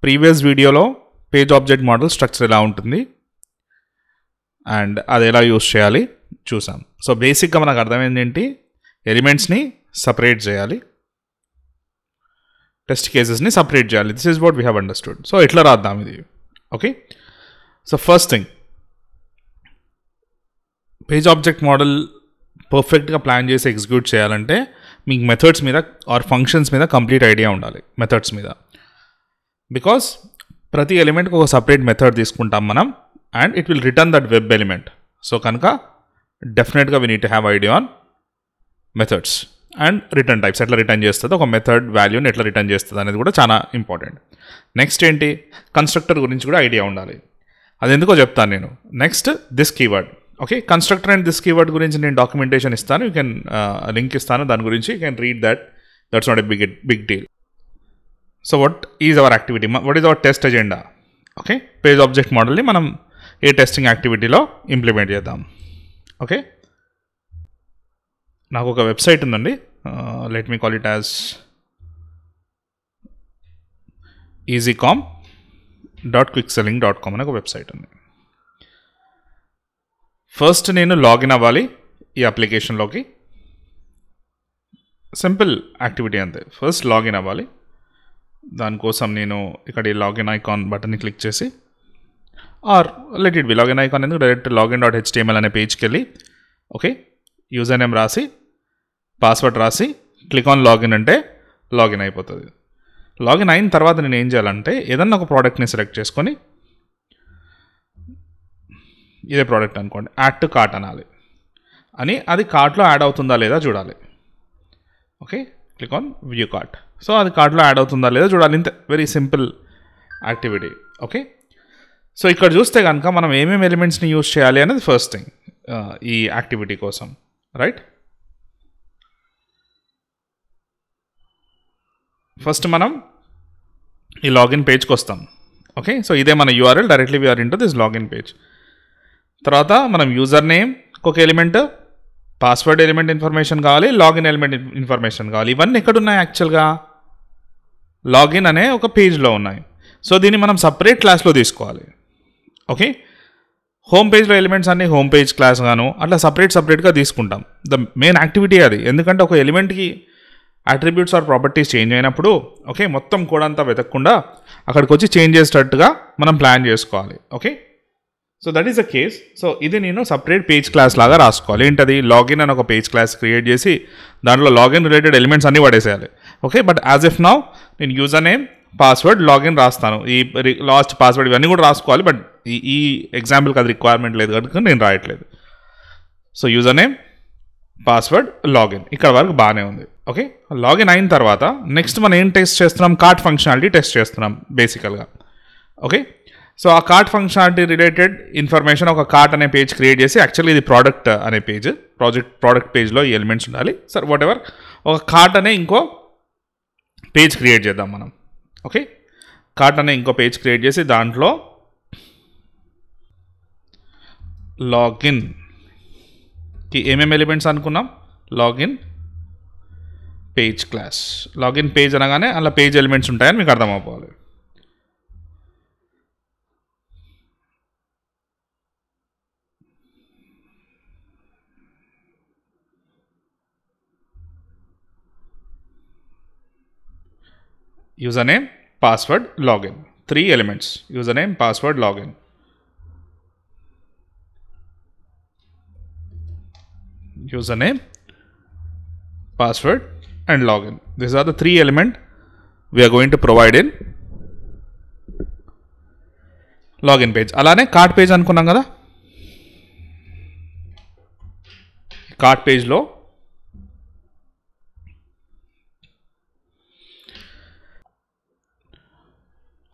Previous వీడియోలో page object model structure ఎలా ఉంటుంది అండ్ అది ఎలా యూస్ చేయాలి చూసాం. సో బేసిక్గా మనకు అర్థమైంది ఏంటి, ఎలిమెంట్స్ని సపరేట్ చేయాలి, టెస్ట్ కేసెస్ని సపరేట్ చేయాలి. This is what we have understood. So ఎట్లా రాద్దాం ఇది? Okay, so first thing, page object model పర్ఫెక్ట్గా ప్లాన్ చేసి ఎగ్జిక్యూట్ చేయాలంటే మీకు మెథడ్స్ మీద ఆర్ ఫంక్షన్స్ మీద కంప్లీట్ ఐడియా ఉండాలి. మెథడ్స్ మీద, బికాస్ ప్రతి ఎలిమెంట్కి ఒక సపరేట్ మెథడ్ తీసుకుంటాం మనం and it will return that web element. So కనుక డెఫినెట్గా we need to have idea on methods and return types. ఎట్లా రిటర్న్ చేస్తుంది, ఒక మెథడ్ వాల్యూని ఎట్లా రిటర్న్ చేస్తుంది అనేది కూడా చాలా ఇంపార్టెంట్. నెక్స్ట్ ఏంటి, కన్స్ట్రక్టర్ గురించి కూడా ఐడియా ఉండాలి. అది ఎందుకో చెప్తాను నేను. Next this keyword. Okay, constructor and this keyword గురించి నేను డాక్యుమెంటేషన్ ఇస్తాను, యూ కెన్ లింక్ ఇస్తాను, దాని గురించి you can read that. That's not a big deal. So what is our activity, what is our test agenda? Okay, page object మోడల్ని మనం ఏ testing యాక్టివిటీలో ఇంప్లిమెంట్ చేద్దాం. ఓకే, నాకు ఒక వెబ్సైట్ ఉందండి, let me call it as easycom.quickselling.com అనే ఒక వెబ్సైట్ ఉంది. ఫస్ట్ నేను లాగిన్ అవ్వాలి ఈ అప్లికేషన్లోకి. సింపుల్ యాక్టివిటీ అంతే, ఫస్ట్ లాగిన్ అవ్వాలి. దానికోసం నేను ఇక్కడ ఈ లాగిన్ ఐకాన్ బటన్ని క్లిక్ చేసి, or let it be login icon ఎందుకు, డైరెక్ట్ login.html అనే పేజ్కి వెళ్ళి ఓకే యూజర్ నేమ్ రాసి పాస్వర్డ్ రాసి క్లిక్ ఆన్ లాగిన్ అంటే లాగిన్ అయిపోతుంది. లాగిన్ అయిన తర్వాత నేను ఏం చేయాలంటే ఏదన్నా ఒక ప్రోడక్ట్ని సెలెక్ట్ చేసుకొని, ఇదే ప్రోడక్ట్ అనుకోండి, యాడ్ టు కార్ట్ అనాలి. అని అది కార్ట్లో యాడ్ అవుతుందా లేదా చూడాలి. Okay, click on view cart. So అది కార్ట్లో యాడ్ అవుతుందా లేదా చూడాలి. ఇంతే, very simple activity. Okay, so ఇక్కడ చూస్తే కనుక మనం ఏమేమి ఎలిమెంట్స్ని యూజ్ చేయాలి అనేది ఫస్ట్ థింగ్ ఈ యాక్టివిటీ కోసం, రైట్? ఫస్ట్ మనం ఈ లాగిన్ పేజ్కి వస్తాం. ఓకే, సో ఇదే మన URL, directly we are into this login page. తర్వాత మనం యూజర్ నేమ్ ఒక ఎలిమెంట్, పాస్వర్డ్ ఎలిమెంట్ ఇన్ఫర్మేషన్ కావాలి, లాగిన్ ఎలిమెంట్ ఇన్ఫర్మేషన్ కావాలి. ఇవన్నీ ఎక్కడున్నాయి యాక్చువల్గా? లాగిన్ అనే ఒక పేజ్లో ఉన్నాయి. సో దీన్ని మనం సపరేట్ క్లాస్లో తీసుకోవాలి. ఓకే, హోమ్ పేజ్లో ఎలిమెంట్స్ అన్ని హోమ్ పేజ్ క్లాస్ గాను అట్లా సపరేట్గా తీసుకుంటాం. ద మెయిన్ యాక్టివిటీ అది. ఎందుకంటే ఒక ఎలిమెంట్కి అట్రిబ్యూట్స్ ఆర్ ప్రాపర్టీస్ చేంజ్ అయినప్పుడు ఓకే మొత్తం కూడా అంతా వెతకకుండా అక్కడికి వచ్చి చేంజ్ చేసేటట్టుగా మనం ప్లాన్ చేసుకోవాలి. Okay, so that is the case. So ఇది నేను సపరేట్ పేజ్ క్లాస్ లాగా రాసుకోవాలి. ఏంటది, లాగిన్ అని ఒక పేజ్ క్లాస్ క్రియేట్ చేసి దాంట్లో లాగిన్ రిలేటెడ్ ఎలిమెంట్స్ అన్నీ పడేసేయాలి. Okay, but as of now నేను యూజర్ నేమ్, పాస్వర్డ్, లాగిన్ రాస్తాను. ఈ లాస్ట్ పాస్వర్డ్ ఇవన్నీ కూడా రాసుకోవాలి, బట్ ఈ ఎగ్జాంపుల్కి అది రిక్వైర్మెంట్ లేదు కనుక నేను రాయట్లేదు. So user name, password, login, ఇక్కడ వరకు బాగానే ఉంది. ఓకే, లాగిన్ అయిన తర్వాత నెక్స్ట్ మనం ఏం టెస్ట్ చేస్తున్నాం, కార్ట్ ఫంక్షనాలిటీ టెస్ట్ చేస్తున్నాం బేసికల్గా. ఓకే, సో ఆ కార్ట్ రిలేటెడ్ ఇన్ఫర్మేషన్ ఒక కార్ట్ అనే పేజ్ క్రియేట్ చేసి, యాక్చువల్లీ ఇది ప్రోడక్ట్ అనే పేజ్, ప్రోడక్ట్ పేజ్లో ఈ ఎలిమెంట్స్ ఉండాలి. సరే వాట్ ఎవర్, ఒక కార్ట్ అనే ఇంకో పేజ్ క్రియేట్ చేద్దాం మనం. ఓకే, కార్ట్ అనే ఇంకో పేజ్ క్రియేట్ చేసి దాంట్లో లాగిన్కి ఏమేమి ఎలిమెంట్స్ అనుకున్నాం, login page class. Login page అనగానే అలా పేజ్ ఎలిమెంట్స్ ఉంటాయని మీకు అర్థమైపోవాలి. username, password, login, 3 elements, username, password, login. Username, password and login. These are the 3 elements we are going to provide in login page. అలానే cart page అనుకున్నాం కదా, cart పేజ్లో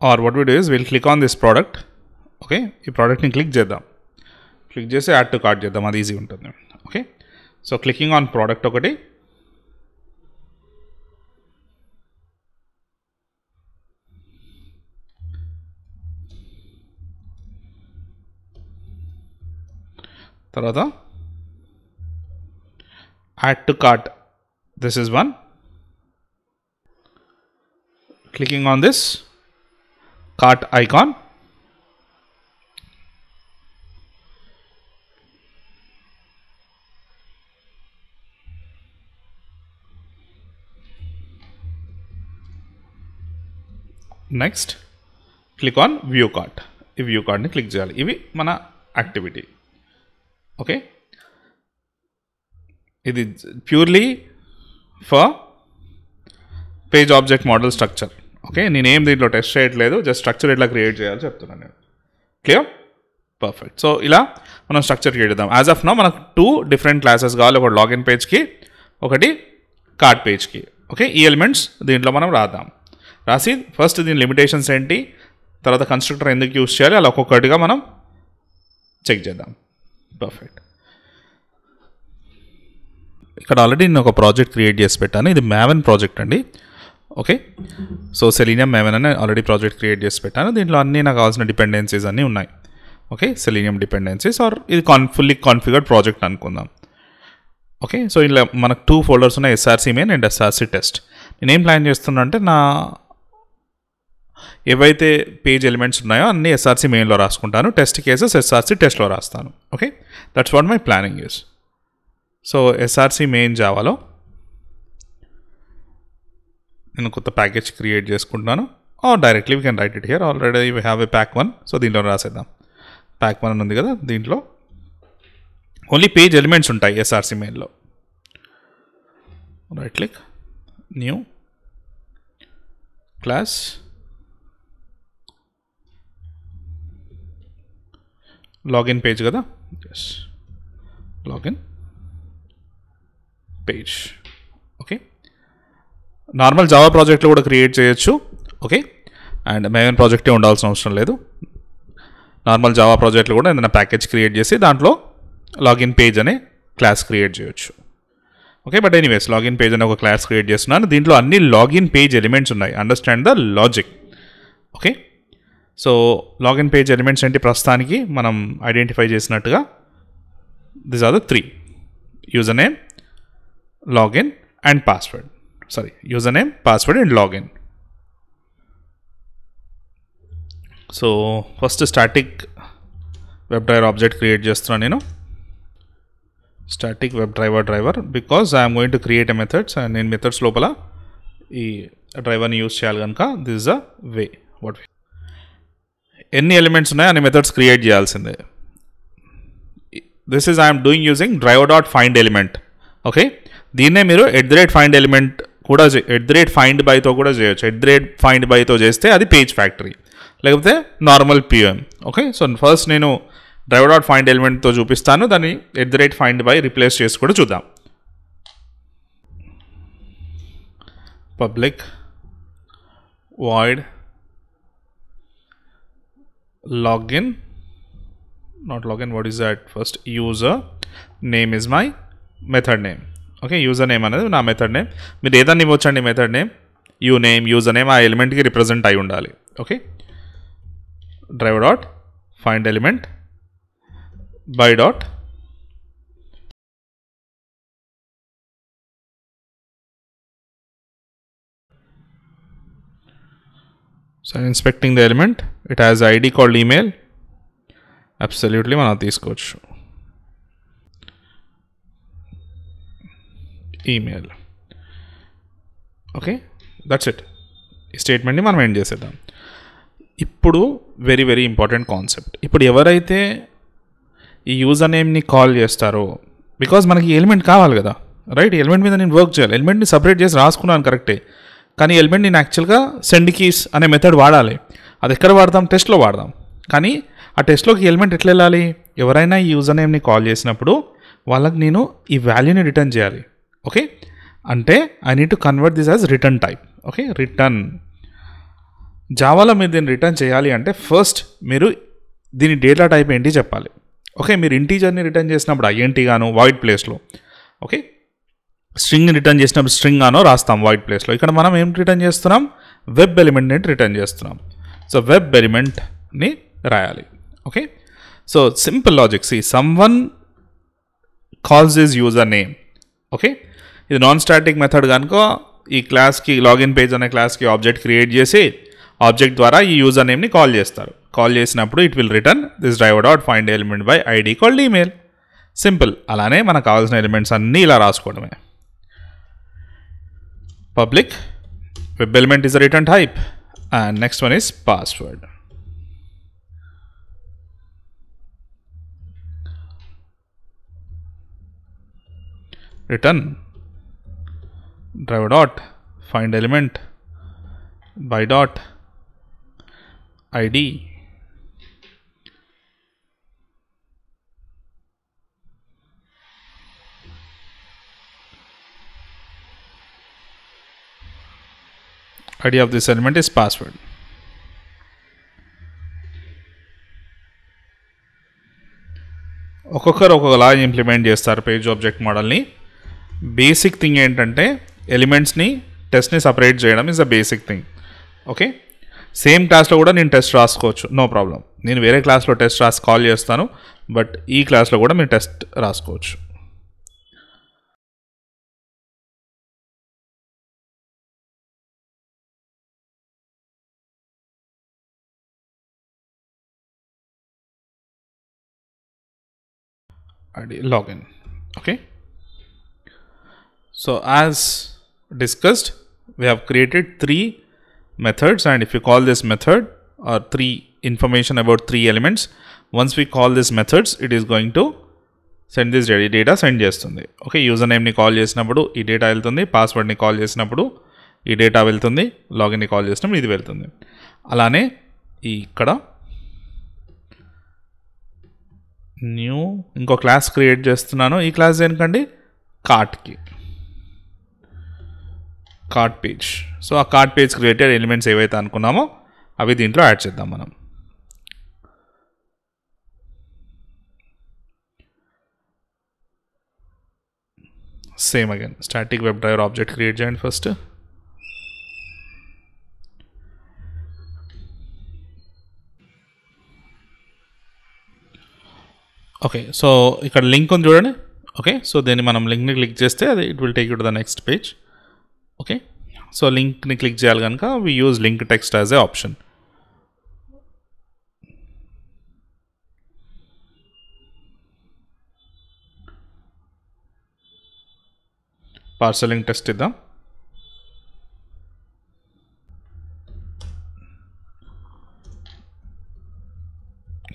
or what we do is we'll click on this product. Okay, ఈ ప్రోడక్ట్ని click చేద్దాం, click చేసి add to cart చేద్దాం, అది ఈజీ ఉంటుంది. Okay, so clicking on product ఒకటి, తర్వాత add to cart, this is one, clicking on this, cart icon. Next click on view cart. ఈ వ్యూ కార్ట్ని క్లిక్ చేయాలి. ఇవి మన యాక్టివిటీ. ఓకే, ఇది purely for page object model structure. Okay, నేనేం దీంట్లో టెస్ట్ చేయట్లేదు, జస్ట్ స్ట్రక్చర్ ఎట్లా క్రియేట్ చేయాలో చెప్తున్నాను నేను. క్లియర్? పర్ఫెక్ట్. సో ఇలా మనం స్ట్రక్చర్ క్రియేట్ చేద్దాం. యాజ్ ఆఫ్ నో మనకు 2 డిఫరెంట్ క్లాసెస్ కావాలి, ఒకటి లాగిన్ పేజ్కి, ఒకటి కార్ట్ పేజ్కి. ఓకే, ఈ ఎలిమెంట్స్ దీంట్లో మనం రాసి ఫస్ట్ దీని లిమిటేషన్స్ ఏంటి, తర్వాత కన్స్ట్రక్టర్ ఎందుకు యూస్ చేయాలి, అలా ఒక్కొక్కటిగా మనం చెక్ చేద్దాం. పర్ఫెక్ట్. ఇక్కడ ఆల్రెడీ నేను ఒక ప్రాజెక్ట్ క్రియేట్ చేసి పెట్టాను. ఇది Maven ప్రాజెక్ట్ అండి. ఓకే, సో సెలీనియం Maven అని ఆల్రెడీ ప్రాజెక్ట్ క్రియేట్ చేసి పెట్టాను. దీంట్లో అన్నీ నాకు కావాల్సిన డిపెండెన్సీస్ అన్నీ ఉన్నాయి. ఓకే, సెలీనియం డిపెండెన్సీస్, ఆర్ ఇది ఫుల్లీ కాన్ఫిగర్డ్ ప్రాజెక్ట్ అనుకుందాం. ఓకే, సో ఇలా మనకు 2 ఫోల్డర్స్ ఉన్నాయి, SRC main and SRC test. నేనేం ప్లాన్ చేస్తున్నా అంటే నా ఏవైతే పేజ్ ఎలిమెంట్స్ ఉన్నాయో అన్నీ SRC మెయిన్లో రాసుకుంటాను, టెస్ట్ కేసెస్ SRC టెస్ట్లో రాస్తాను. Okay, that's what my planning is. So SRC main జావాలో నేను కొత్త ప్యాకేజ్ క్రియేట్ చేసుకుంటున్నాను. Directly we can write it here. Already we have a pack 1. So దీంట్లో రాసేద్దాం. pack 1 అని ఉంది కదా, దీంట్లో ఓన్లీ పేజ్ ఎలిమెంట్స్ ఉంటాయి SRC మెయిన్లో. Right click, new class, login page కదా, yes login page. Okay, normal Java ప్రాజెక్ట్లో కూడా క్రియేట్ చేయొచ్చు. ఓకే, అండ్ Maven ప్రాజెక్టే ఉండాల్సిన అవసరం లేదు. నార్మల్ జావా ప్రాజెక్ట్లో కూడా ఏదైనా ప్యాకేజ్ క్రియేట్ చేసి దాంట్లో లాగిన్ పేజ్ అనే క్లాస్ క్రియేట్ చేయొచ్చు. Okay, but anyways login page అనే ఒక క్లాస్ క్రియేట్ చేస్తున్నాను. దీంట్లో అన్ని లాగిన్ పేజ్ ఎలిమెంట్స్ ఉన్నాయి. Understand the logic. Okay, so login page elements ఏంటి ప్రస్తుతానికి మనం ఐడెంటిఫై చేసినట్టుగా, this are the 3: user name, login and password. User name, password and login. So first static web driver object create చేస్తున్నాను నేను. Static web driver because I'm going to create a methods, and నేను methods లోపల ఈ డ్రైవర్ని use చేయాలి కనుక this is the way. ఎన్ని elements ఉన్నాయో అన్ని మెథడ్స్ క్రియేట్ చేయాల్సిందే. This is I'm doing using driver.find element. Okay, దీన్నే మీరు @find element కూడా @find byతో కూడా చేయొచ్చు. @find byతో చేస్తే అది పేజ్ ఫ్యాక్టరీ, లేకపోతే normal PM. Okay, so first నేను driver.find elementతో చూపిస్తాను, దాన్ని @find by రిప్లేస్ చేసి కూడా చూద్దాం. Public void login, not login, what is that? First user name is my method name. Okay, user name అనేది నా మెథడ్ నేమ్. మీరు ఏదన్నా ఇవ్వచ్చండి మెథడ్ నేమ్, యూజర్ నేమ్ ఆ ఎలిమెంట్కి రిప్రజెంట్ అయి ఉండాలి. Okay, driver.find element by dot so I'm inspecting the element, it has ID called email. Absolutely మనం తీసుకోవచ్చు email. Okay, that's it. ఈ స్టేట్మెంట్ని మనం ఎండ్ చేసేద్దాం. ఇప్పుడు వెరీ వెరీ ఇంపార్టెంట్ కాన్సెప్ట్. ఇప్పుడు ఎవరైతే ఈ యూజర్ నేమ్ని కాల్ చేస్తారో, బికాజ్ మనకి ఎలిమెంట్ కావాలి కదా, రైట్? ఎలిమెంట్ మీద నేను వర్క్ చేయాలి. ఎలిమెంట్ని సపరేట్ చేసి రాసుకున్నాను కరెక్టే, కానీ ఎలిమెంట్ నేను యాక్చువల్గా సెండ్ కీస్ అనే మెథడ్ వాడాలి. అది ఎక్కడ వాడదాం? టెస్ట్లో వాడదాం. కానీ ఆ టెస్ట్లోకి ఎలిమెంట్ ఎట్లా వెళ్ళాలి? ఎవరైనా ఈ యూజర్ నేమ్ని కాల్ చేసినప్పుడు వాళ్ళకి నేను ఈ వాల్యూని రిటర్న్ చేయాలి. ఓకే, అంటే I need to convert this as return type. Okay, return జావాలో మీరు దీన్ని రిటర్న్ చేయాలి అంటే ఫస్ట్ మీరు దీని డేటా టైప్ ఏంటి చెప్పాలి. ఓకే, మీరు ఇంటీజర్ని రిటర్న్ చేసినప్పుడు INT గాను వాయిడ్ ప్లేస్లో, ఓకే, స్ట్రింగ్ని రిటర్న్ చేసినప్పుడు స్ట్రింగ్ గానో రాస్తాం వాయిడ్ ప్లేస్లో. ఇక్కడ మనం ఏం రిటర్న్ చేస్తున్నాం? వెబ్ ఎలిమెంట్ని రిటర్న్ చేస్తున్నాం. సో వెబ్ ఎలిమెంట్ని రాయాలి. Okay, so simple logic. See someone calls this user name. Okay, ఇది నాన్ స్టాటిక్ మెథడ్ కనుక ఈ క్లాస్కి లాగిన్ పేజ్ అనే క్లాస్కి ఆబ్జెక్ట్ క్రియేట్ చేసి ఆబ్జెక్ట్ ద్వారా ఈ యూజర్ నేమ్ని కాల్ చేస్తారు. కాల్ చేసినప్పుడు it will return this driver dot find element by ID called email. Simple. అలానే మనకు కావాల్సిన ఎలిమెంట్స్ అన్నీ ఇలా రాసుకోవడమే. Public web element is the return type and next one is password. Return driver dot find element by dot id id of this element is password. ఒక్కొక్కరు ఒక్కొక్కలా implement చేస్తారు page object మోడల్ని. బేసిక్ థింగ్ ఏంటంటే ఎలిమెంట్స్ని టెస్ట్ని separate చేయడం is the basic thing. Okay, same క్లాస్లో కూడా నేను test రాసుకోవచ్చు, నో ప్రాబ్లం. నేను వేరే క్లాస్లో టెస్ట్ రాసి కాల్ చేస్తాను, బట్ ఈ క్లాస్లో కూడా మీరు టెస్ట్ రాసుకోవచ్చు. Login. Okay, so as discussed, we have created 3 methods, and if you call this method or 3 information about 3 elements, once we call these methods, it is going to send this data send చేస్తుంది. Okay, user నేమ్ని call చేసినప్పుడు ఈ data వెళ్తుంది, పాస్వర్డ్ని call చేసినప్పుడు ఈ data వెళ్తుంది, లాగిన్ని call చేసినప్పుడు ఇది వెళ్తుంది. అలానే ఇక్కడ న్యూ ఇంకో క్లాస్ క్రియేట్ చేస్తున్నాను. ఈ క్లాస్ దేనికండి? కార్ట్కి, కార్ట్ పేజ్. సో ఆ కార్ట్ పేజ్ క్రియేటెడ్ ఎలిమెంట్స్ ఏవైతే అనుకున్నామో అవి దీంట్లో యాడ్ చేద్దాం మనం. Same again static web driver object create చేయండి ఫస్ట్. ఓకే, సో ఇక్కడ లింక్ ఉంది చూడండి. ఓకే, సో దీన్ని మనం లింక్ని క్లిక్ చేస్తే అది it will take you to the next page. Okay, so లింక్ని క్లిక్ చేయాలి కనుక we use link text as a option. Partial link text ఇద్దాం.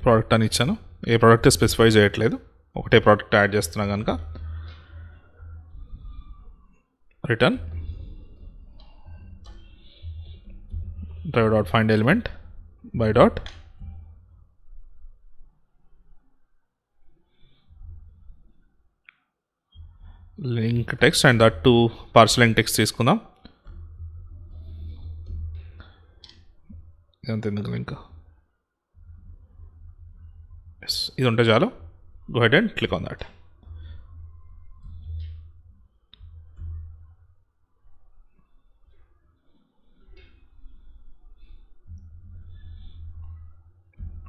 ప్రోడక్ట్ అని ఇచ్చాను, ఏ ప్రోడక్ట్ స్పెసిఫై చేయట్లేదు, ఒకటే ప్రోడక్ట్ యాడ్ చేస్తున్నా కనుక. Return driver dot find element by dot link text, and that to parseling text తీసుకుందాం. ఇదంతా లింక్ ఇది ఉంటే చాలు. Go ahead and click on that.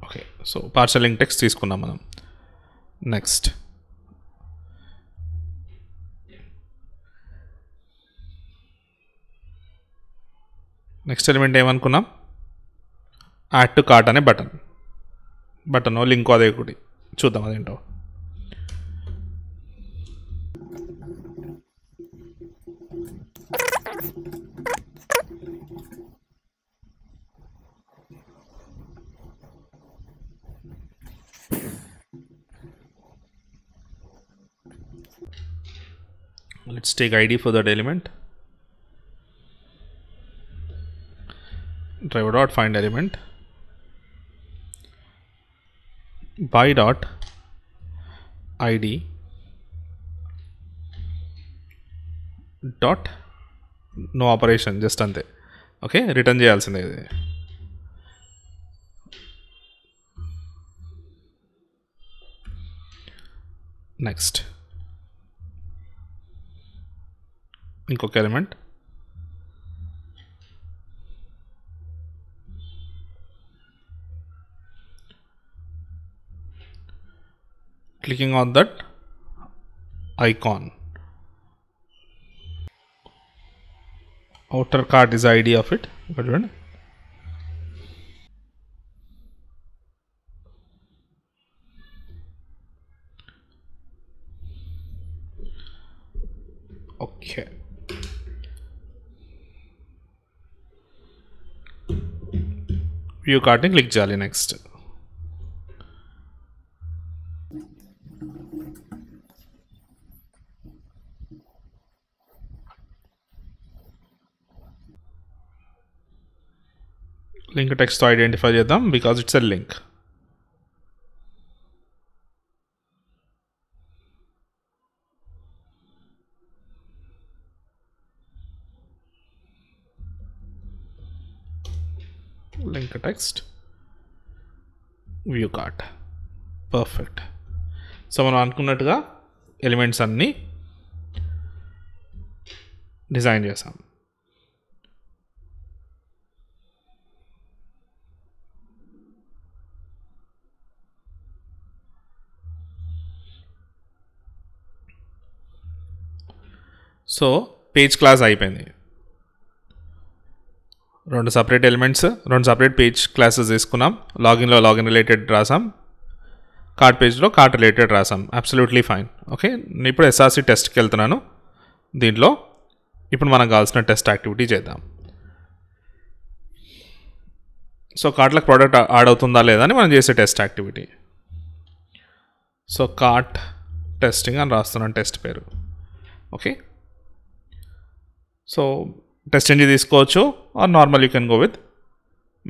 Okay, so partial link text తీసుకున్నాం మనం. నెక్స్ట్ ఎలిమెంట్ ఏమనుకున్నాం? యాడ్ టు కార్ట్ అనే బటన్ లింక్ అదే ఒకటి చూద్దాం అదేంటో. Let's take ID for that element. Driver dot find element by dot ID dot no operation, just అంతే. Okay, return చేయాల్సిందే ఇది. నెక్స్ట్ ఇంకొక element clicking on that icon. Outer cart is the ID of it. Okay. View కార్ట్ని click చేయాలి. Next link text identify చేద్దాం because it's a link. Link text view cart. Perfect. So మనం అనుకున్నట్టుగా elements అన్నీ design చేసాం. So page class అయిపోయింది. రెండు separate elements, రెండు సపరేట్ పేజ్ క్లాసెస్ తీసుకున్నాం. లాగిన్లో లాగిన్ రిలేటెడ్ రాసాం, కార్ట్ పేజ్లో కార్ట్ రిలేటెడ్ రాసాం. Absolutely fine. ఓకే, నేను ఇప్పుడు ఎస్ఆర్సి టెస్ట్కి వెళ్తున్నాను. దీంట్లో ఇప్పుడు మనకు కావాల్సిన టెస్ట్ యాక్టివిటీ చేద్దాం. సో కార్ట్లకు ప్రోడక్ట్ యాడ్ అవుతుందా లేదా అని మనం చేసే test activity. So cart testing అని రాస్తున్నాను టెస్ట్ పేరు. ఓకే, సో టెస్ట్ ఎంజీ తీసుకోవచ్చు or normal you can go with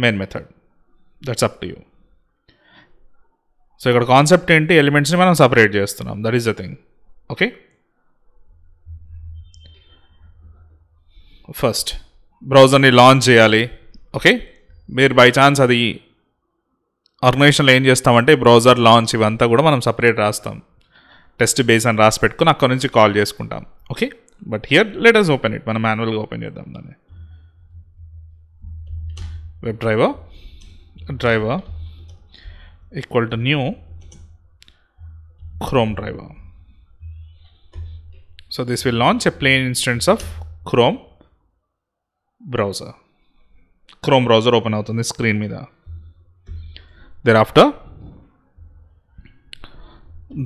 main method. That's up to you. So ఇక్కడ కాన్సెప్ట్ ఏంటి, ఎలిమెంట్స్ని మనం సపరేట్ చేస్తున్నాం. That is the thing. Okay, first బ్రౌజర్ని లాంచ్ చేయాలి. ఓకే, మీరు బై ఛాన్స్ అది ఆర్గనైజేషన్లో ఏం చేస్తామంటే బ్రౌజర్ లాంచ్ ఇవంతా కూడా మనం సపరేట్ రాస్తాం. టెస్ట్ బేస్ అని రాసి పెట్టుకుని అక్కడ నుంచి కాల్ చేసుకుంటాం. Okay, but here let us open it. మనం మాన్యువల్గా ఓపెన్ చేద్దాం దాన్ని. Web driver equal to new Chrome driver. So this will launch a plain instance of Chrome browser. Chrome browser open అవుతుంది స్క్రీన్ మీద. There after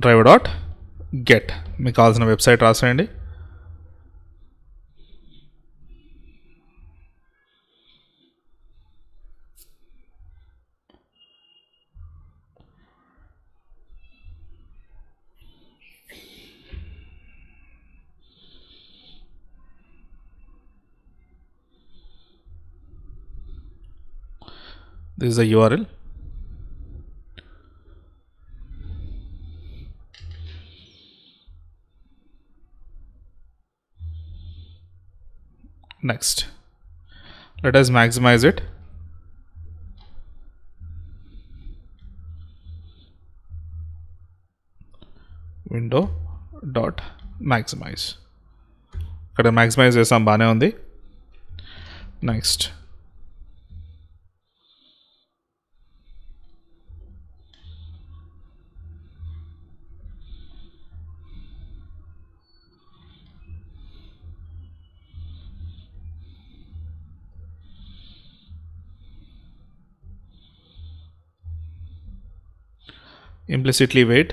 driver dot get, మీకు కావాల్సిన website రాసేయండి. This is the URL. Next, let us maximize it. Window dot maximize. ఇక్కడ maximize చేసాం, బాగానే ఉంది. Next implicitly wait.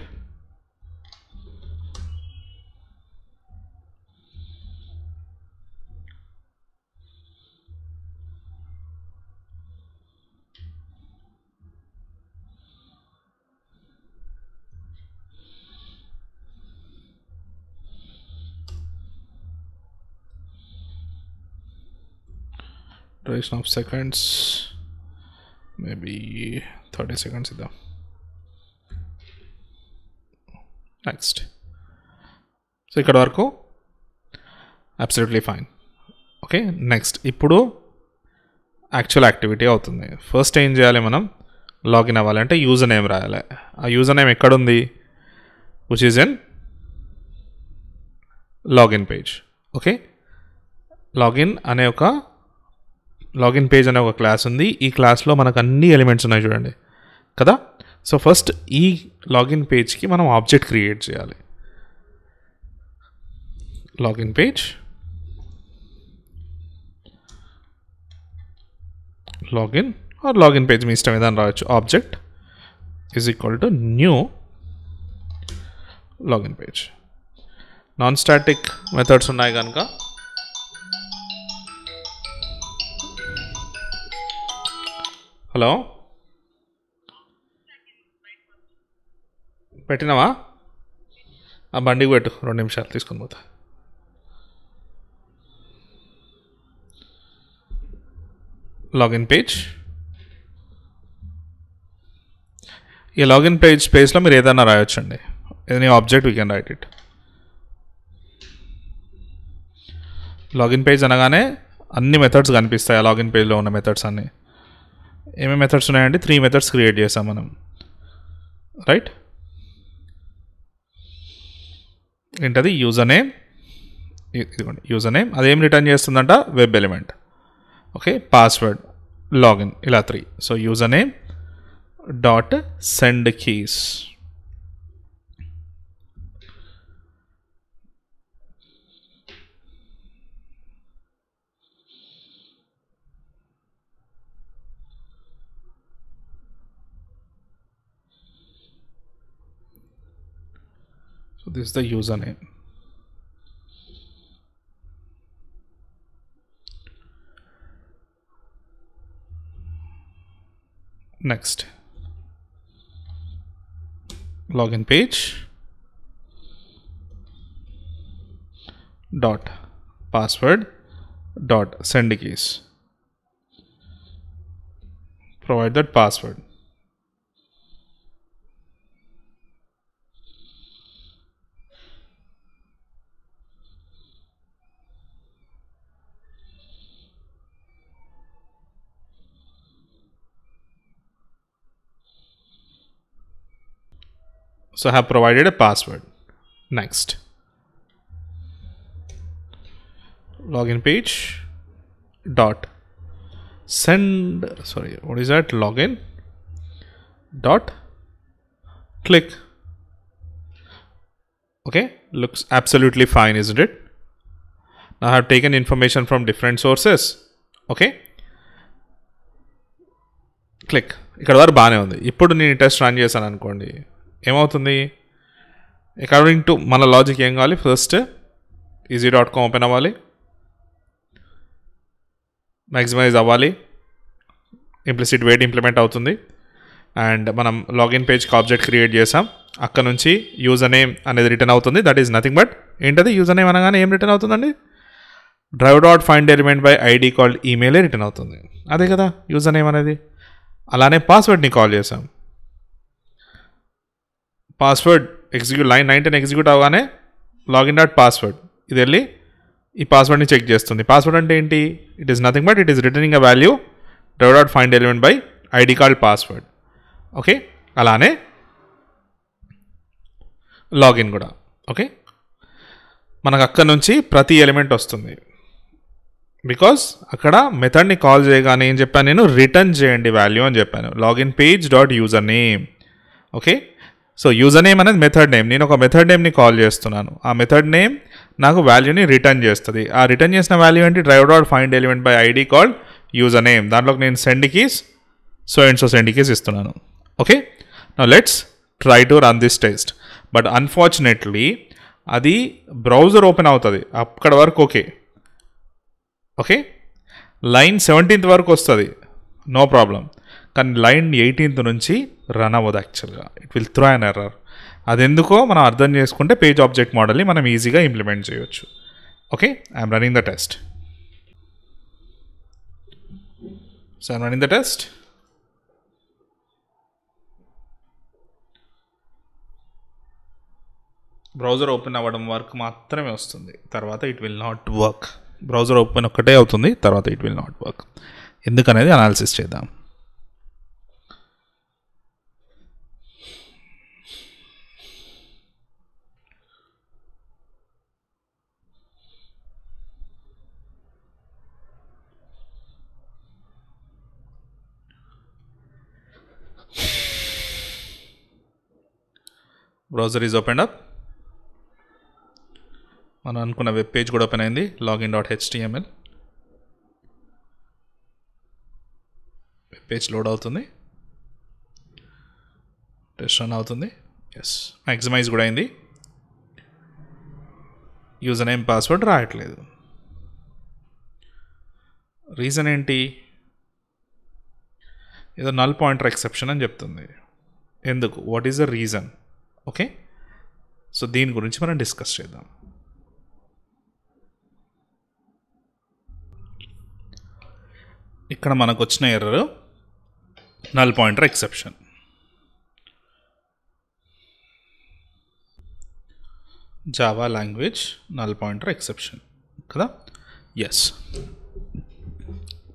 Duration of seconds, maybe 30 seconds ఇద్దాం. నెక్స్ట్, సో ఇక్కడ వరకు అబ్సల్యూట్లీ ఫైన్. ఓకే, నెక్స్ట్ ఇప్పుడు యాక్చువల్ యాక్టివిటీ అవుతుంది. ఫస్ట్ ఏం చేయాలి, మనం లాగిన్ అవ్వాలంటే యూజర్ నేమ్ రాయాలి. ఆ యూజర్ నేమ్ ఎక్కడుంది, which is in login page. Okay, login page అనే ఒక క్లాస్ ఉంది. ఈ క్లాస్లో మనకు అన్ని ఎలిమెంట్స్ ఉన్నాయి చూడండి కదా. సో ఫస్ట్ ఈ లాగిన్ పేజ్కి మనం ఆబ్జెక్ట్ క్రియేట్ చేయాలి. లాగిన్ పేజ్, లాగిన్ పేజ్ మీ ఇష్టం ఏదైనా రావచ్చు. Object is equal to new login page. Non static methods ఉన్నాయి కనుక హలో పెట్టినావా? ఆ బండికి పెట్టు, 2 నిమిషాలు తీసుకొని పోతా. Login page. ఈ లాగిన్ పేజ్లో మీరు ఏదైనా రాయొచ్చండి, any object we can write it. Login page అనగానే అన్ని మెథడ్స్ కనిపిస్తాయి. ఆ లాగిన్ పేజ్లో ఉన్న మెథడ్స్ అన్నీ ఏమేమి మెథడ్స్ ఉన్నాయండి? 3 మెథడ్స్ క్రియేట్ చేసాం మనం, రైట్? ఏంటది? User name. ఇదిగోండి యూజర్ నేమ్. అదేం రిటర్న్ చేస్తుందంట? Web element. Okay, password, login, ఇలా 3. So user name dot send keys. So this is the username. Next, login page dot password dot send keys. Provide that password. So I have provided a password. Next, login page dot send, sorry, what is that? Login dot click. Okay, looks absolutely fine, isn't it? Now I have taken information from different sources. Okay, click. ఇక్కడ వరకు బాగానే ఉంది. ఇప్పుడు నేను test run చేశాను అనుకోండి, ఏమవుతుంది? According to మన లాజిక్ ఏం కావాలి? ఫస్ట్ easy.com ఓపెన్ అవ్వాలి, మ్యాక్సిమైజ్ అవ్వాలి, ఇంప్లిసిట్ వెయిట్ ఇంప్లిమెంట్ అవుతుంది. అండ్ మనం లాగిన్ పేజ్కి ఆబ్జెక్ట్ క్రియేట్ చేసాం, అక్కడ నుంచి యూజర్ నేమ్ అనేది రిటర్న్ అవుతుంది. దట్ ఈజ్ నథింగ్ బట్ ఏంటది? యూజర్ నేమ్ అనగానే ఏం రిటర్న్ అవుతుందండి? drive.findElement by ID కాల్డ్ ఈమెయిలే రిటర్న్ అవుతుంది. అదే కదా యూజర్ నేమ్ అనేది. అలానే పాస్వర్డ్ని కాల్ చేసాం, పాస్వర్డ్ ఎగ్జిక్యూట్, లైన్ 19 ఎగ్జిక్యూట్ అవగానే లాగిన్ డాట్ పాస్వర్డ్, ఇది వెళ్ళి ఈ పాస్వర్డ్ని చెక్ చేస్తుంది. పాస్వర్డ్ అంటే ఏంటి? It is nothing but it is returning a value drive.findElement by ID called password. Okay, అలానే లాగిన్ కూడా. ఓకే, మనకు అక్కడ నుంచి ప్రతి ఎలిమెంట్ వస్తుంది. బికాస్ అక్కడ మెథడ్ని కాల్ చేయగానే ఏం చెప్పాను నేను? రిటర్న్ చేయండి వాల్యూ అని చెప్పాను. Login page dot user name. Okay, so user name అనేది మెథడ్ నేమ్. నేను ఒక మెథడ్ నేమ్ని కాల్ చేస్తున్నాను. ఆ మెథడ్ నేమ్ నాకు వాల్యూని రిటర్న్ చేస్తుంది. ఆ రిటర్న్ చేసిన వాల్యూ ఏంటి? drive.findElement by ID called user name. దాంట్లోకి నేను send keys, so and so send keys ఇస్తున్నాను. Okay, now let's try to run this test. But unfortunately అది బ్రౌజర్ ఓపెన్ అవుతుంది అక్కడ వరకు. ఓకే ఓకే, లైన్ 17th వరకు వస్తుంది, నో ప్రాబ్లం. కానీ లైన్ 18th నుంచి రన్ అవ్వదు యాక్చువల్గా. It will throw an error. అదెందుకో మనం అర్థం చేసుకుంటే పేజ్ ఆబ్జెక్ట్ మోడల్ని మనం ఈజీగా ఇంప్లిమెంట్ చేయొచ్చు. Okay, I'm running the test. So I'm running the test. Browser open అవ్వడం వరకు మాత్రమే వస్తుంది, తర్వాత it will not work. Browser open ఒక్కటే అవుతుంది, తర్వాత ఇట్ విల్ నాట్ వర్క్. ఎందుకనేది అనాలిసిస్ చేద్దాం. Browser is open up. మనం అనుకున్న వెబ్ పేజ్ కూడా ఓపెన్ అయింది, login.html. వెబ్ పేజ్ లోడ్ అవుతుంది, టెస్ట్ రన్ అవుతుంది. ఎస్, మ్యాక్సిమైజ్ కూడా అయింది. యూజర్ నేమ్ పాస్వర్డ్ రాయట్లేదు. రీజన్ ఏంటి? ఏదో నల్ పాయింటర్ ఎక్సెప్షన్ అని చెప్తుంది. ఎందుకు? What is the reason? Okay, so దీని గురించి మనం డిస్కస్ చేద్దాం. ఇక్కడ మనకు వచ్చిన error null pointer exception. Java language null pointer exception కదా. ఎస్,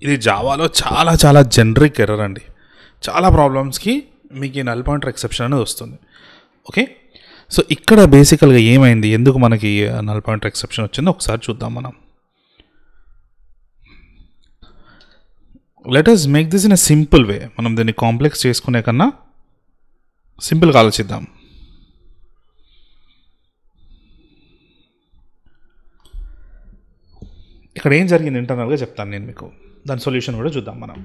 ఇది జావాలో చాలా చాలా జనరిక్ ఎర్రర్ అండి. చాలా ప్రాబ్లమ్స్కి మీకు ఈ నల్ పాయింటర్ ఎక్సెప్షన్ అనేది వస్తుంది. ఓకే, సో ఇక్కడ బేసికల్గా ఏమైంది, ఎందుకు మనకి నల్ పాయింటర్ ఎక్సెప్షన్ వచ్చిందో ఒకసారి చూద్దాం మనం. Let us make this in a simple way. మనం దీన్ని కాంప్లెక్స్ చేసుకునే కన్నా సింపుల్గా ఆలోచిద్దాం. ఇక్కడ ఏం జరిగింది ఇంటర్నల్గా చెప్తాను నేను మీకు, దాని సొల్యూషన్ కూడా చూద్దాం మనం.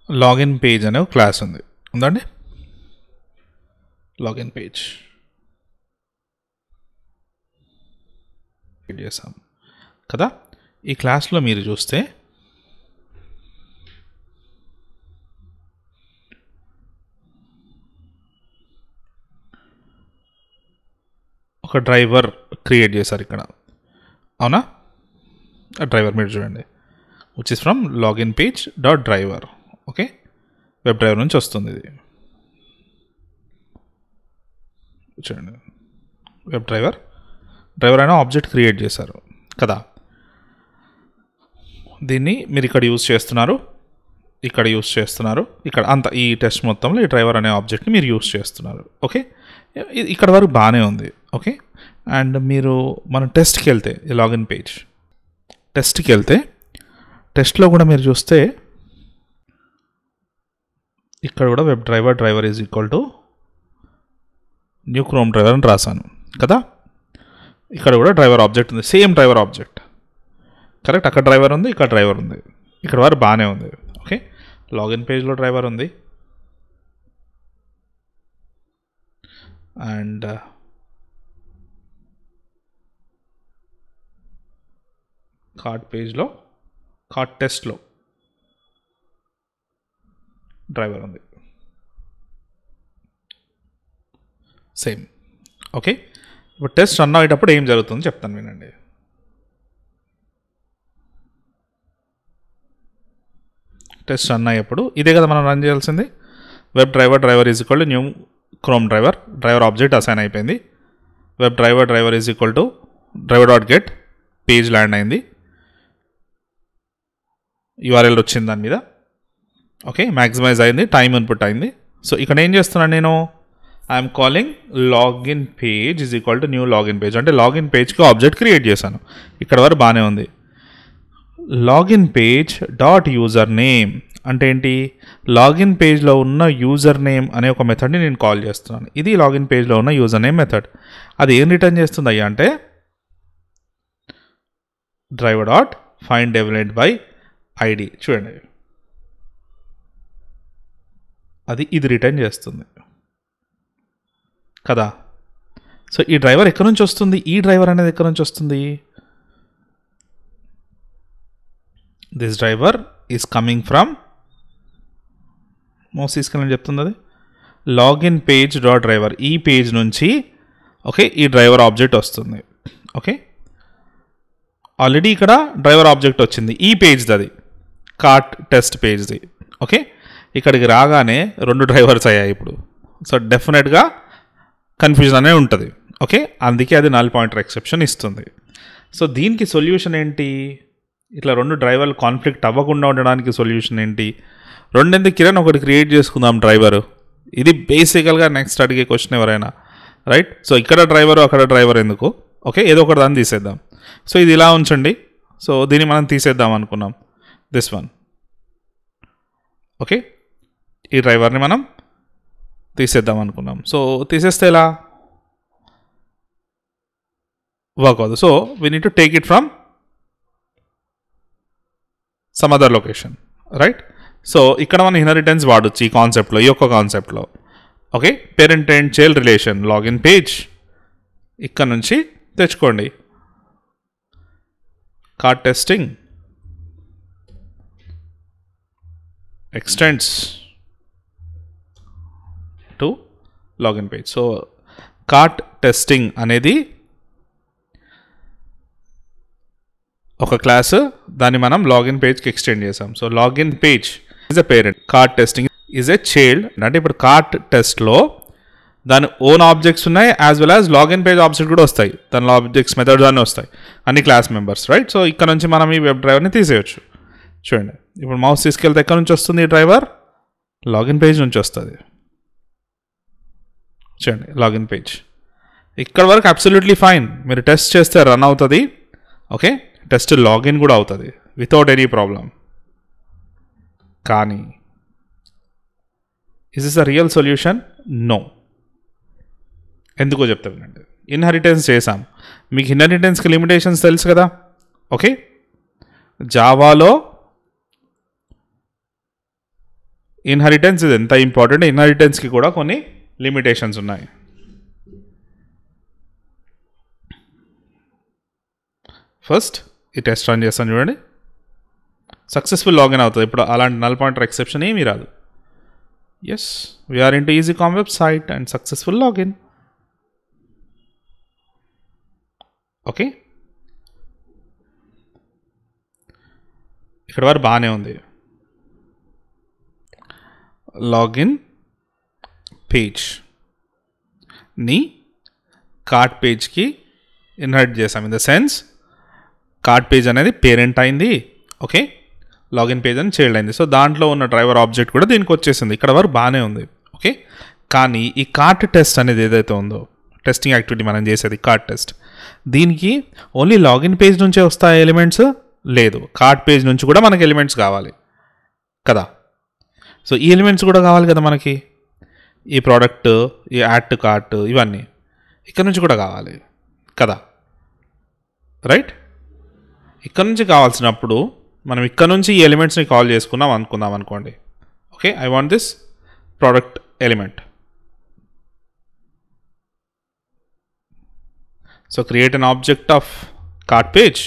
లాగిన్ పేజ్ అనే ఒక క్లాస్ ఉందండి. లాగిన్ పేజ్ చేసాం కదా. ఈ క్లాస్లో మీరు చూస్తే ఒక డ్రైవర్ క్రియేట్ చేశారు ఇక్కడ, అవునా? ఆ డ్రైవర్ మీరు చూడండి, which is from login page dot driver. Okay, web driver నుంచి వస్తుంది ఇది. చూడండి, వెబ్ డ్రైవర్ అనే ఆబ్జెక్ట్ క్రియేట్ చేశారు కదా. దీన్ని మీరు ఇక్కడ యూజ్ చేస్తున్నారు, ఇక్కడ యూజ్ చేస్తున్నారు, ఇక్కడ అంత ఈ టెస్ట్ మొత్తంలో ఈ డ్రైవర్ అనే ఆబ్జెక్ట్ని మీరు యూజ్ చేస్తున్నారు. ఓకే, ఇక్కడ వరకు బాగానే ఉంది. ఓకే, అండ్ మీరు మన టెస్ట్కి వెళ్తే, లాగిన్ పేజ్ టెస్ట్కి వెళ్తే, టెస్ట్లో కూడా మీరు చూస్తే ఇక్కడ కూడా web driver is equal to new Chrome driver అని రాశాను కదా. ఇక్కడ కూడా డ్రైవర్ ఆబ్జెక్ట్ ఉంది, సేమ్ డ్రైవర్ ఆబ్జెక్ట్, కరెక్ట్. అక్కడ డ్రైవర్ ఉంది, ఇక్కడ డ్రైవర్ ఉంది, ఇక్కడ వరకు బాగానే ఉంది. ఓకే, లాగిన్ పేజ్లో డ్రైవర్ ఉంది, అండ్ కార్ట్ పేజ్లో, కార్ట్ టెస్ట్లో డ్రైవర్ ఉంది, సేమ్. ఓకే, ఇప్పుడు టెస్ట్ రన్ అయ్యేటప్పుడు ఏం జరుగుతుందో చెప్తాను వినండి. టెస్ట్ రన్ అయ్యేప్పుడు ఇదే కదా మనం రన్ చేయాల్సింది. Web driver is equal to new Chrome driver object assign అయిపోయింది. Web driver is equal to driver dot get page land అయింది, URL వచ్చింది దాని మీద. ఓకే, మ్యాక్సిమైజ్ అయింది, టైం ఇన్పుట్ అయింది. సో ఇక్కడ ఏం చేస్తున్నాను నేను, I'm calling login page is equal to new login page. అంటే లాగిన్ పేజ్కి ఆబ్జెక్ట్ క్రియేట్ చేశాను, ఇక్కడ వరకు బాగానే ఉంది. Login page dot user name అంటే ఏంటి, లాగిన్ పేజ్లో ఉన్న యూజర్ నేమ్ అనే ఒక మెథడ్ని నేను కాల్ చేస్తున్నాను. ఇది లాగిన్ పేజ్లో ఉన్న యూజర్ నేమ్ మెథడ్. అది ఏం రిటర్న్ చేస్తుంది అయ్యా అంటే driver dot find element by ID. చూడండి, ఇది రిటర్న్ చేస్తుంది కదా. సో ఈ డ్రైవర్ ఎక్కడి నుంచి వస్తుంది, ఈ డ్రైవర్ అనేది ఎక్కడి నుంచి వస్తుంది, this driver is coming from మోసిస్కల్ చెప్తుంది అది లాగిన్ పేజ్ డాట్ డ్రైవర్, ఈ పేజ్ నుంచి. ఓకే, ఈ డ్రైవర్ ఆబ్జెక్ట్ వస్తుంది. ఓకే, ఆల్రెడీ ఇక్కడ డ్రైవర్ ఆబ్జెక్ట్ వచ్చింది, ఈ పేజ్ది, అది కార్ట్ టెస్ట్ పేజ్ది. ఓకే, ఇక్కడికి రాగానే 2 డ్రైవర్స్ అయ్యాయి ఇప్పుడు. సో డెఫినెట్గా కన్ఫ్యూజన్ అనే ఉంటుంది. ఓకే, అందుకే అది నల్ పాయింటర్ ఎక్సెప్షన్ ఇస్తుంది. సో దీనికి సొల్యూషన్ ఏంటి, ఇట్లా 2 డ్రైవర్లు కాన్ఫ్లిక్ట్ అవ్వకుండా ఉండడానికి సొల్యూషన్ ఏంటి, 2 ఎందుకు కిరణ్, ఒకటి క్రియేట్ చేసుకుందాం డ్రైవరు. ఇది బేసికల్గా నెక్స్ట్ అడిగే క్వశ్చన్ ఎవరైనా, రైట్. సో ఇక్కడ డ్రైవరు అక్కడ డ్రైవర్ ఎందుకు, ఓకే, ఏదో ఒకటి దాన్ని తీసేద్దాం. సో ఇది ఇలా ఉంచండి. సో దీన్ని మనం తీసేద్దాం అనుకున్నాం, దిస్ వన్. ఓకే, ఈ డ్రైవర్ని మనం తీసేద్దాం అనుకున్నాం. సో తీసేస్తే ఎలా వర్క్ అవుతుంది. So we need to take it from some other location, right? So ఇక్కడ మనం ఇన్హెరిటెన్స్ వాడచ్చు ఈ కాన్సెప్ట్లో, ఈ యొక్క కాన్సెప్ట్లో. Okay, parent and child relation login page ఇక్కడ నుంచి తెచ్చుకోండి. Card testing extends to login page. So cart testing అనేది ఒక క్లాస్, దాన్ని మనం లాగిన్ పేజ్కి ఎక్స్టెండ్ చేసాం. So login page is a parent, cart testing is a child. అంటే ఇప్పుడు కార్ట్ టెస్ట్లో దాని ఓన్ ఆబ్జెక్ట్స్ ఉన్నాయి, as well as login page object కూడా వస్తాయి. దానిలో ఆబ్జెక్ట్స్ మెథడ్స్ అన్నీ వస్తాయి, అన్ని క్లాస్ మెంబర్స్, రైట్? సో ఇక్కడ నుంచి మనం ఈ వెబ్ డ్రైవర్ని తీసేయచ్చు. చూడండి, ఇప్పుడు మౌస్ తీసుకెళ్తే ఎక్కడి నుంచి వస్తుంది ఈ డ్రైవర్? లాగిన్ పేజ్ నుంచి వస్తుంది. చూడండి, లాగిన్ పేజ్ ఇక్కడ వరకు అబ్సల్యూట్లీ ఫైన్. మీరు టెస్ట్ చేస్తే రన్ అవుతుంది. ఓకే, టెస్ట్ లాగిన్ కూడా అవుతుంది వితౌట్ ఎనీ ప్రాబ్లం. కానీ is this a real solution? No. ఎందుకో చెప్తా వినండి. ఇన్హెరిటెన్స్ చేసాం. మీకు ఇన్హెరిటెన్స్కి లిమిటేషన్స్ తెలుసు కదా. ఓకే, జావాలో ఇన్హెరిటెన్స్ ఇది ఎంత ఇంపార్టెంట్. ఇన్హెరిటెన్స్కి కూడా కొన్ని లిమిటేషన్స్ ఉన్నాయి. ఫస్ట్ ఈ టెస్ట్ రన్ చేస్తాను చూడండి. సక్సెస్ఫుల్ లాగిన్ అవుతుంది. ఇప్పుడు అలాంటి నల్ పాయింటర్ ఎక్సెప్షన్ ఏమీ రాదు. Yes, we are into easy com website and successful login. Okay, ఇక్కడ వరకు బాగానే ఉంది. లాగిన్ పేజ్ని కార్ట్ పేజ్కి ఇన్హెరిట్ చేసాం. In the sense cart page అనేది పేరెంట్ అయింది. ఓకే, లాగిన్ పేజ్ అని చైల్డ్ అయింది. సో దాంట్లో ఉన్న డ్రైవర్ ఆబ్జెక్ట్ కూడా దీనికి వచ్చేసింది. ఇక్కడ వరకు బాగానే ఉంది. ఓకే, కానీ ఈ కార్ట్ టెస్ట్ అనేది ఏదైతే ఉందో, టెస్టింగ్ యాక్టివిటీ మనం చేసేది కార్ట్ టెస్ట్, దీనికి ఓన్లీ లాగిన్ పేజ్ నుంచే వస్తాయి ఎలిమెంట్స్? లేదు, కార్ట్ పేజ్ నుంచి కూడా మనకి ఎలిమెంట్స్ కావాలి కదా. సో ఈ ఎలిమెంట్స్ కూడా కావాలి కదా మనకి. ఈ ప్రోడక్ట్, ఈ యాడ్ టు కార్ట్, ఇవన్నీ ఇక్కడ నుంచి కూడా కావాలి కదా, రైట్? ఇక్కడ నుంచి కావాల్సినప్పుడు మనం ఇక్కడ నుంచి ఈ ఎలిమెంట్స్ని కాల్ చేసుకున్నాం అనుకోండి. Okay, I want this product element. So create an object of cart page.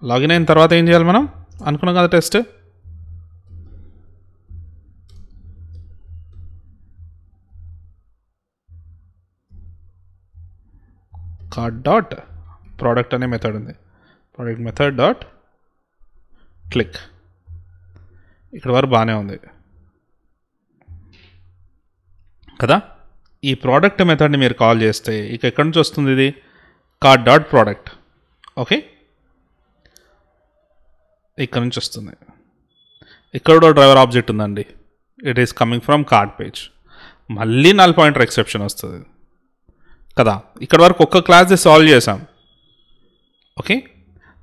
Login అయిన తర్వాత ఏం చేయాలి మనం? అనుకున్నాం కదా టెస్ట్. కార్ట్ డాట్ ప్రోడక్ట్ అనే మెథడ్ ఉంది. Product method dot click. ఇక్కడ వరకు బాగానే ఉంది కదా. ఈ ప్రోడక్ట్ మెథడ్ని మీరు కాల్ చేస్తే ఇక ఎక్కడి నుంచి వస్తుంది? ఇది కార్ట్ డాట్ ప్రోడక్ట్. ఓకే, ఇక్కడ నుంచి వస్తుంది. ఇక్కడ కూడా డ్రైవర్ ఆబ్జెక్ట్ ఉందండి. It is coming from cart page. మళ్ళీ నల్ పాయింటర్ ఎక్సెప్షన్ వస్తుంది కదా. ఇక్కడ వరకు ఒక్క క్లాస్ సాల్వ్ చేసాం. Okay,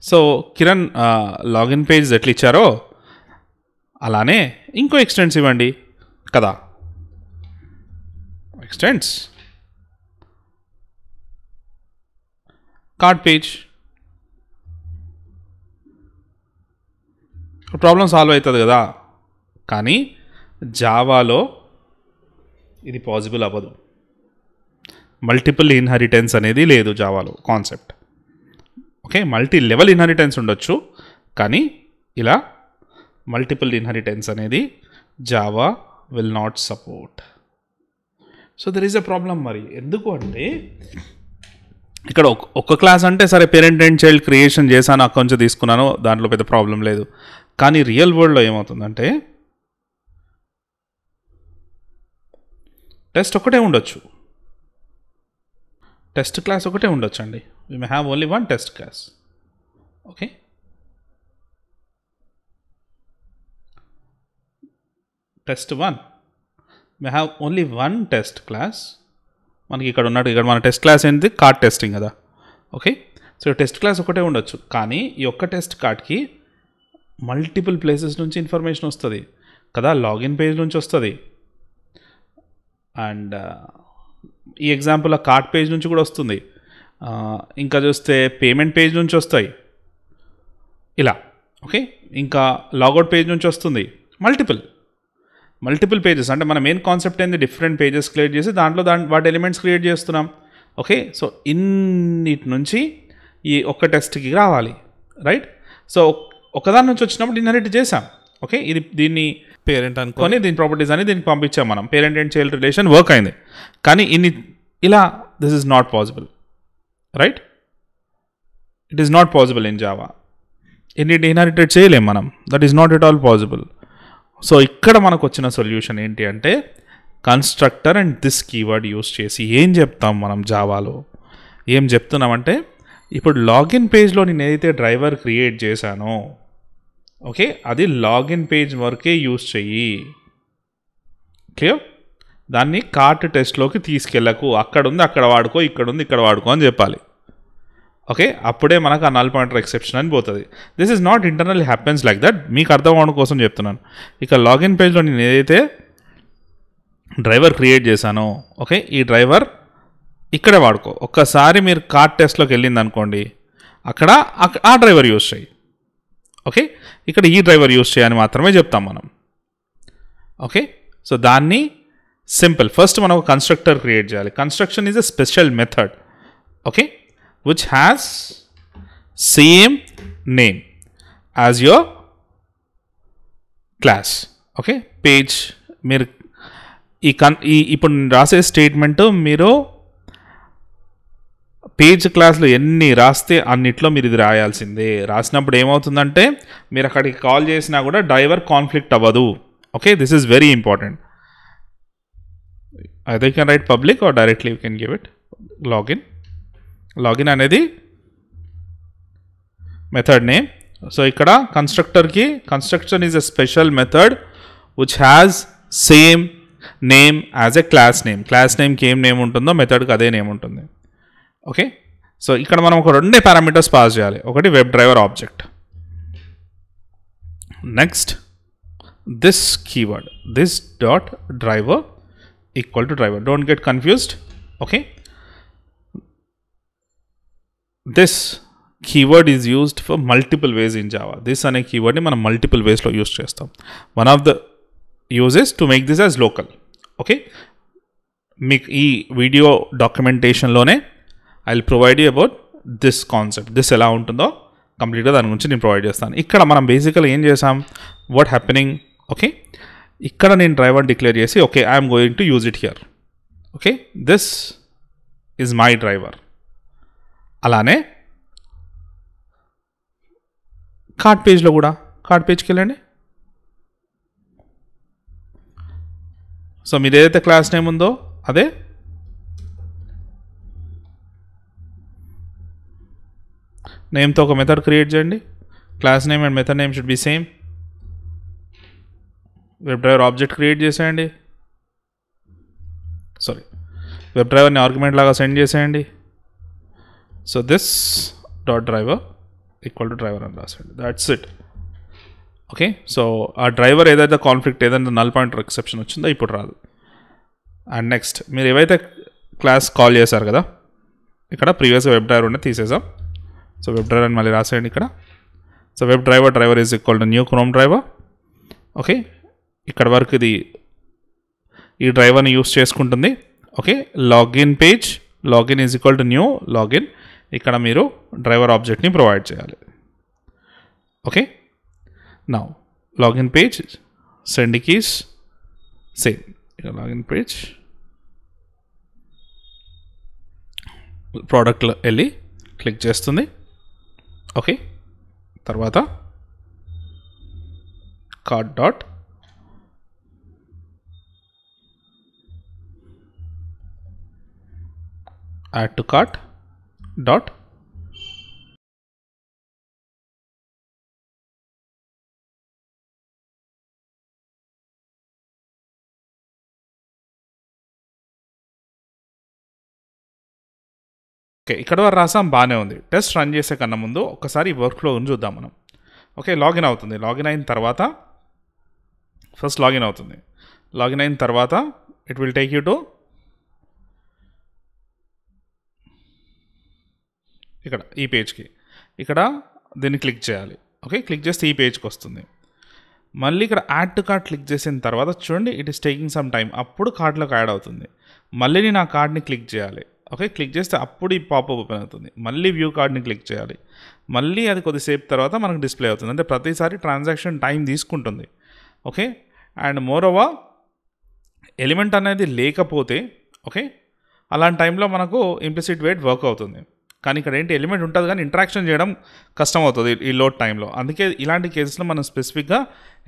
so Kiran login page ఎట్లా ఇచ్చారో అలానే ఇంకో ఎక్స్టెండ్స్ ఇవ్వండి కదా. Extends cart page. Problem solve అవుతుంది కదా. కానీ జావాలో ఇది పాసిబుల్ అవ్వదు. మల్టిపుల్ ఇన్హెరిటెన్స్ అనేది లేదు జావాలో concept. Okay, multi level inheritance ఉండొచ్చు, కానీ ఇలా మల్టిపుల్ ఇన్హెరిటెన్స్ అనేది Java will not support. So there is a problem. మరి ఎందుకు అంటే ఇక్కడ ఒక్క క్లాస్ అంటే సరే, పేరెంట్ అండ్ చైల్డ్ క్రియేషన్ చేశాను, అక్కడి నుంచి తీసుకున్నాను, దాంట్లో పెద్ద ప్రాబ్లం లేదు. కానీ రియల్ వరల్డ్లో ఏమవుతుందంటే టెస్ట్ ఒకటే ఉండొచ్చు, టెస్ట్ క్లాస్ ఒకటే ఉండొచ్చు అండి. We may have only one test class. Okay, test 1 may have only one test class. మనకి ఇక్కడ ఉన్నట్టు ఇక్కడ మన టెస్ట్ క్లాస్ ఏంటి? కార్ట్ టెస్టింగ్ కదా. ఓకే, సో టెస్ట్ క్లాస్ ఒకటే ఉండొచ్చు, కానీ ఈ ఒక్క టెస్ట్ కార్డ్కి మల్టిపుల్ ప్లేసెస్ నుంచి ఇన్ఫర్మేషన్ వస్తుంది కదా. లాగిన్ పేజ్ నుంచి వస్తుంది, అండ్ ఈ ఎగ్జాంపుల్ ఆ కార్ట్ పేజ్ నుంచి కూడా వస్తుంది, ఇంకా చూస్తే పేమెంట్ పేజ్ నుంచి వస్తాయి ఇలా. ఓకే, ఇంకా లాగౌట్ పేజ్ నుంచి వస్తుంది. మల్టిపుల్ పేజెస్ అంటే మన మెయిన్ కాన్సెప్ట్ ఏంది, డిఫరెంట్ పేజెస్ క్రియేట్ చేసి దాంట్లో వాటి ఎలిమెంట్స్ క్రియేట్ చేస్తున్నాం. ఓకే, సో ఇన్నిటి నుంచి ఈ ఒక్క టెస్ట్కి రావాలి, రైట్. సో ఒకదాని నుంచి వచ్చినప్పుడు ఇన్హెరిట్ చేసాం. ఓకే, దీన్ని పేరెంట్ అనుకొని దీని ప్రాపర్టీస్ అని దీనికి పంపించాం మనం. Parent and child relation work అయింది, కానీ ఇలా this is not possible, right. It is not possible in Java. Inherited చేయలేం మనం, that is not at all possible. So ఇక్కడ మనకు వచ్చిన సొల్యూషన్ ఏంటి అంటే constructor and this keyword use చేసి ఏం చెప్తాం మనం జావాలో, ఏం చెప్తున్నామంటే ఇప్పుడు లాగిన్ పేజ్లో నేను ఏదైతే డ్రైవర్ క్రియేట్ చేశానో, ఓకే, అది లాగిన్ పేజ్ వరకే యూస్ చెయ్యి. క్లియర్? దాన్ని కార్ట్ టెస్ట్లోకి తీసుకెళ్ళకు, అక్కడుంది అక్కడ వాడుకో, ఇక్కడుంది ఇక్కడ వాడుకో అని చెప్పాలి. ఓకే, అప్పుడే మనకు ఆ నల్ పాయింటర్ ఎక్సెప్షన్ అని పోతుంది. This is not internal happens like that, మీకు అర్థం అవడం కోసం చెప్తున్నాను. ఇక లాగిన్ పేజ్లో నేను ఏదైతే డ్రైవర్ క్రియేట్ చేశానో, ఓకే, ఈ డ్రైవర్ ఇక్కడే వాడుకో. ఒక్కసారి మీరు కార్ట్ టెస్ట్లోకి వెళ్ళింది అనుకోండి, అక్కడ ఆ డ్రైవర్ యూస్ చేయి. ఓకే, ఇక్కడ ఈ డ్రైవర్ యూస్ చేయని మాత్రమే చెప్తాం మనం. ఓకే, సో దాన్ని సింపుల్. ఫస్ట్ మనం ఒక కన్స్ట్రక్టర్ క్రియేట్ చేయాలి. Construction is a special method, okay, which has same name as your class. Okay, page మీరు ఇప్పుడు రాసే స్టేట్మెంట్ మీరు పేజ్ క్లాస్లో ఎన్ని రాస్తే అన్నిట్లో మీరు ఇది రాయాల్సిందే. రాసినప్పుడు ఏమవుతుందంటే మీరు అక్కడికి కాల్ చేసినా కూడా డ్రైవర్ కాన్ఫ్లిక్ట్ అవ్వదు. Okay, this is very important. Either you can write public or directly you can give it login అనేది మెథడ్ నేమ్. సో ఇక్కడ construction is a special method which has same name as a class name. Class నేమ్కి ఏం name ఉంటుందో మెథడ్కి అదే name ఉంటుంది. Okay, so ఇక్కడ మనం ఒక 2 పారామీటర్స్ పాస్ చేయాలి. ఒకటి web driver object, next this keyword, this dot driver equal to driver. Don't get confused. Okay, this keyword is used for multiple ways in Java. దిస్ అనే కీవర్డ్ని మనం మల్టిపుల్ వేస్లో యూస్ చేస్తాం. One of the uses to make this as local. Okay, మీకు ఈ video డాక్యుమెంటేషన్లోనే I will provide you about this concept. This ఎలా ఉంటుందో కంప్లీట్గా దాని గురించి నేను ప్రొవైడ్ చేస్తాను. ఇక్కడ మనం బేసికల్గా ఏం చేసాం, వాట్ హ్యాపెనింగ్. ఓకే, ఇక్కడ నేను డ్రైవర్ డిక్లేర్ చేసి okay I'm going to use it here. Okay, this is my driver. అలానే కార్ట్ పేజ్లో కూడా కార్ట్ పేజ్కి వెళ్ళండి. సో మీరు ఏదైతే క్లాస్ నేమ్ ఉందో అదే నేమ్తో ఒక మెథడ్ క్రియేట్ చేయండి. Class name and method name should be same. Web driver object create చేసేయండి. వెబ్ డ్రైవర్ని ఆర్గ్యుమెంట్ లాగా సెండ్ చేసేయండి. So this dot driver equal to driver అని రాసేయండి. That's it. ఓకే, సో ఆ డ్రైవర్ ఏదైతే కాన్ఫ్లిక్ట్ ఏదైతే నల్ పాయింటర్ ఎక్సెప్షన్ వచ్చిందో ఇప్పుడు రాదు. అండ్ నెక్స్ట్ మీరు ఏవైతే క్లాస్ కాల్ చేశారు కదా, ఇక్కడ ప్రీవియస్గా వెబ్ డ్రైవర్ ఉంటే తీసేసాం. సో వెబ్ డ్రైవర్ అని మళ్ళీ రాసేయండి ఇక్కడ. So web driver is equal to new Chrome driver. Okay, ఇక్కడ వరకు ఇది ఈ డ్రైవర్ని యూస్ చేసుకుంటుంది. Okay, login is equal to new login. ఇక్కడ మీరు డ్రైవర్ ఆబ్జెక్ట్ని ప్రొవైడ్ చేయాలి. Okay, now login page send keys same. Login page ప్రోడక్ట్లో వెళ్ళి క్లిక్ చేస్తుంది. ఓకే, తర్వాత cart dot add to cart dot okay, ఇక్కడ వరకు రాసాం, బాగానే ఉంది. టెస్ట్ రన్ చేసే కన్నా ముందు ఒకసారి వర్క్ ఫ్లో చూద్దాం మనం. ఓకే, లాగిన్ అవుతుంది. లాగిన్ అయిన తర్వాత ఫస్ట్ లాగిన్ అవుతుంది. లాగిన్ అయిన తర్వాత it will take you to ఇక్కడ ఈ పేజ్కి. ఇక్కడ దీన్ని క్లిక్ చేయాలి. ఓకే, క్లిక్ చేస్తే ఈ పేజ్కి వస్తుంది. మళ్ళీ ఇక్కడ యాడ్ టు కార్ట్ క్లిక్ చేసిన తర్వాత చూడండి, it is taking some time. అప్పుడు కార్ట్లోకి యాడ్ అవుతుంది. మళ్ళీ నేను ఆ కార్డ్ని క్లిక్ చేయాలి. ఓకే, క్లిక్ చేస్తే అప్పుడు ఈ పాపప్ ఓపెన్ అవుతుంది. మళ్ళీ వ్యూ కార్డ్ని క్లిక్ చేయాలి. మళ్ళీ అది కొద్దిసేపు తర్వాత మనకు డిస్ప్లే అవుతుంది. అంటే ప్రతిసారి ట్రాన్సాక్షన్ టైం తీసుకుంటుంది. Okay, and more over element అనేది లేకపోతే ఓకే అలాంటి టైంలో మనకు ఇంప్లిసిట్ వెయిట్ వర్క్ అవుతుంది. కానీ ఇక్కడ ఏంటి, ఎలిమెంట్ ఉంటుంది కానీ ఇంటరాక్షన్ చేయడం కష్టం అవుతుంది ఈ లోడ్ టైంలో. అందుకే ఇలాంటి కేసెస్లో మనం స్పెసిఫిక్గా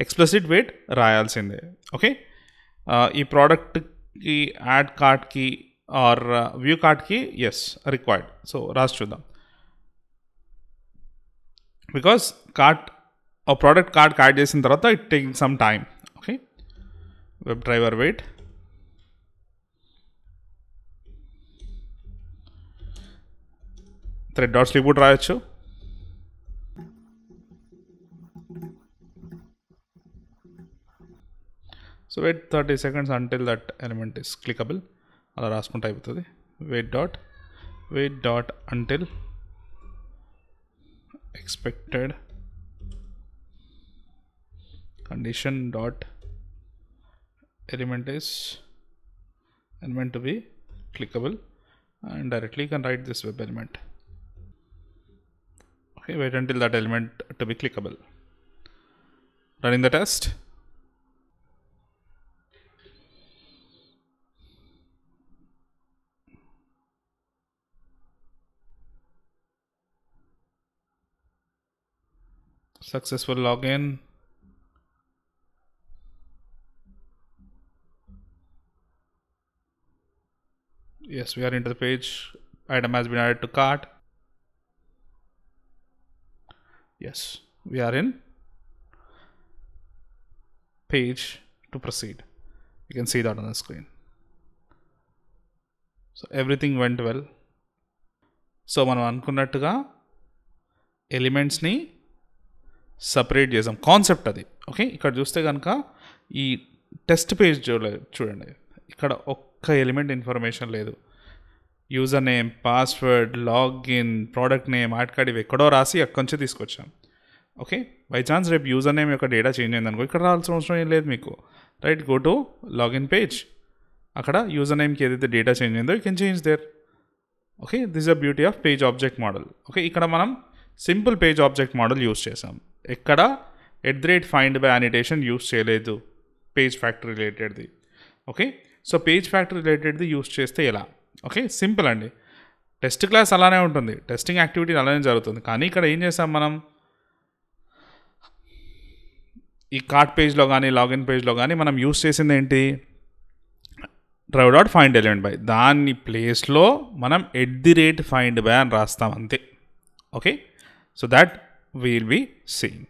ఎక్స్ప్లిసిట్ వెయిట్ రాయాల్సిందే. ఓకే, ఈ ప్రోడక్ట్కి యాడ్ కార్ట్కి ఆర్ వ్యూ కార్ట్కి ఎస్ రిక్వైర్డ్. సో రాసి చూద్దాం. Because cart product cart add చేసిన తర్వాత it taking some time. Okay, web driver wait thread dot sleep కూడా రాయొచ్చు. So wait 30 seconds until that element is clickable. అలా రాసుకుంటే అయిపోతుంది. Wait dot until expected condition dot element to be clickable, and directly you can write this web element. Okay, wait until that element to be clickable. Running the test. Successful login. Yes, we are into the page. Item has been added to cart. Yes, we are in page to proceed. You can see that on the screen. So everything went well. So మనం అనుకున్నట్టుగా ఎలిమెంట్స్ని separate చేసాం. Concept అది. Okay, ఇక్కడ చూస్తే కనుక ఈ test page చూడండి, ఇక్కడ ఒక్క ఎలిమెంట్ ఇన్ఫర్మేషన్ లేదు. User name, password, login, product name, add card ఇవి ఎక్కడో రాసి అక్కడి నుంచి తీసుకొచ్చాం. ఓకే, బై ఛాన్స్ రేపు యూజర్ నేమ్ యొక్క డేటా చేంజ్ అయిందనుకో, ఇక్కడ రావాల్సిన అవసరం ఏం లేదు మీకు. Right, go to login page. అక్కడ యూజర్ నేమ్కి ఏదైతే డేటా చేంజ్ అయిందో you can change their. Okay, this is the beauty of page object model. Okay, ఇక్కడ మనం simple page object model use చేసాం. ఎక్కడ @find by annotation యూస్ చేయలేదు page factory రిలేటెడ్ది. Okay, so page factory రిలేటెడ్ది use చేస్తే ఎలా? ఓకే, సింపుల్ అండి. టెస్ట్ క్లాస్ అలానే ఉంటుంది, టెస్టింగ్ యాక్టివిటీ అలానే జరుగుతుంది. కానీ ఇక్కడ ఏం చేసాం మనం, ఈ కార్ట్ పేజ్లో కానీ లాగిన్ పేజ్లో కానీ మనం యూస్ చేసింది ఏంటి, drive.find element by, దాన్ని ప్లేస్లో మనం @find by అని రాస్తాం అంతే. Okay, so that we will be seeing.